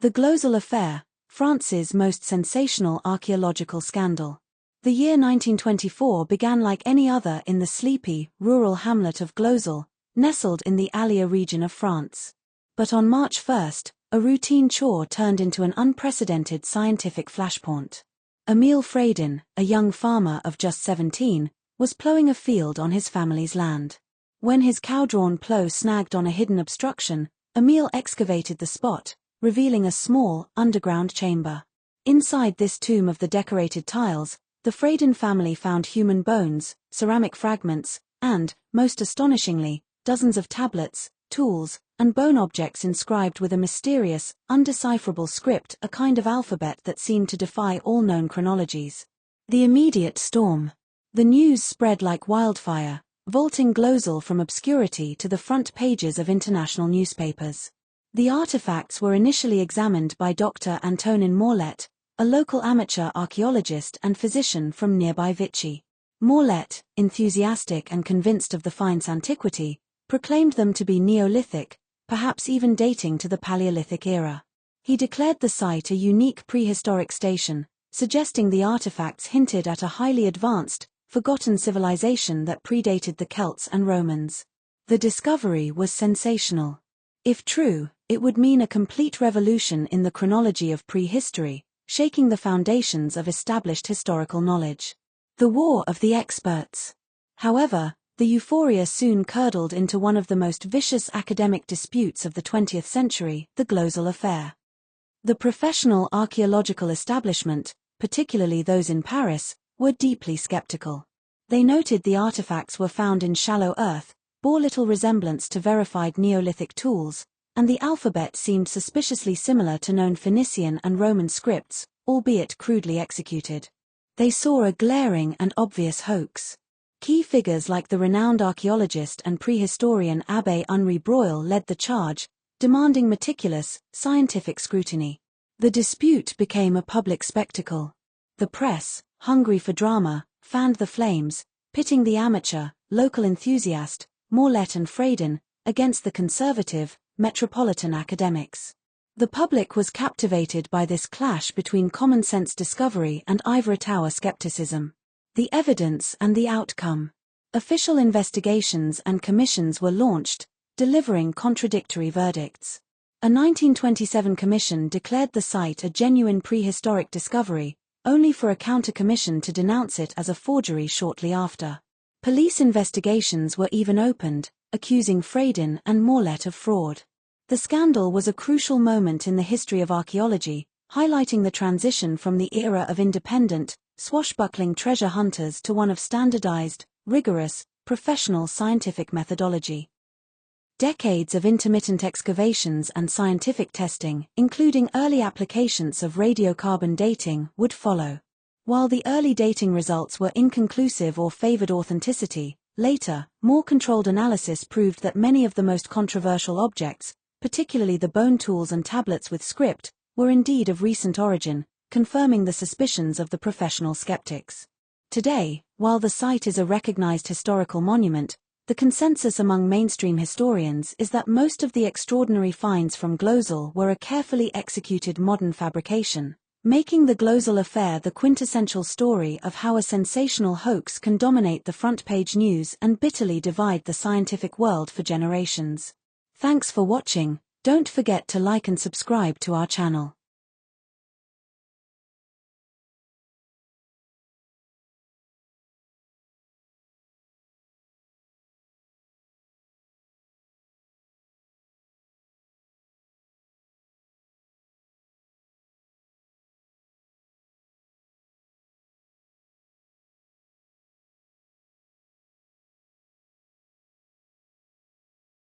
The Glozel Affair, France's most sensational archaeological scandal. The year 1924 began like any other in the sleepy, rural hamlet of Glozel, nestled in the Allier region of France. But on March 1, a routine chore turned into an unprecedented scientific flashpoint. Émile Fradin, a young farmer of just 17, was ploughing a field on his family's land. When his cow-drawn plow snagged on a hidden obstruction, Émile excavated the spot, revealing a small, underground chamber. Inside this tomb of the decorated tiles, the Fradin family found human bones, ceramic fragments, and, most astonishingly, dozens of tablets, tools, and bone objects inscribed with a mysterious, undecipherable script, a kind of alphabet that seemed to defy all known chronologies. The immediate storm. The news spread like wildfire, vaulting Glozel from obscurity to the front pages of international newspapers. The artifacts were initially examined by Dr. Antonin Morlet, a local amateur archaeologist and physician from nearby Vichy. Morlet, enthusiastic and convinced of the find's antiquity, proclaimed them to be Neolithic, perhaps even dating to the Paleolithic era. He declared the site a unique prehistoric station, suggesting the artifacts hinted at a highly advanced, forgotten civilization that predated the Celts and Romans. The discovery was sensational. If true, it would mean a complete revolution in the chronology of prehistory, shaking the foundations of established historical knowledge. The war of the experts. However, the euphoria soon curdled into one of the most vicious academic disputes of the 20th century, the Glozel Affair. The professional archaeological establishment, particularly those in Paris, were deeply skeptical. They noted the artifacts were found in shallow earth, bore little resemblance to verified Neolithic tools, and the alphabet seemed suspiciously similar to known Phoenician and Roman scripts, albeit crudely executed. They saw a glaring and obvious hoax. Key figures like the renowned archaeologist and prehistorian Abbé Henri Breuil led the charge, demanding meticulous, scientific scrutiny. The dispute became a public spectacle. The press, hungry for drama, fanned the flames, pitting the amateur, local enthusiast, Morlet and Fradin, against the conservative, metropolitan academics. The public was captivated by this clash between common-sense discovery and ivory tower skepticism. The evidence and the outcome. Official investigations and commissions were launched, delivering contradictory verdicts. A 1927 commission declared the site a genuine prehistoric discovery, only for a counter-commission to denounce it as a forgery shortly after. Police investigations were even opened, accusing Fradin and Morlet of fraud. The scandal was a crucial moment in the history of archaeology, highlighting the transition from the era of independent, swashbuckling treasure hunters to one of standardized, rigorous, professional scientific methodology. Decades of intermittent excavations and scientific testing, including early applications of radiocarbon dating, would follow. While the early dating results were inconclusive or favored authenticity, later, more controlled analysis proved that many of the most controversial objects, particularly the bone tools and tablets with script, were indeed of recent origin, confirming the suspicions of the professional skeptics. Today, while the site is a recognized historical monument, the consensus among mainstream historians is that most of the extraordinary finds from Glozel were a carefully executed modern fabrication, making the Glozel Affair the quintessential story of how a sensational hoax can dominate the front-page news and bitterly divide the scientific world for generations. Thanks for watching. Don't forget to like and subscribe to our channel.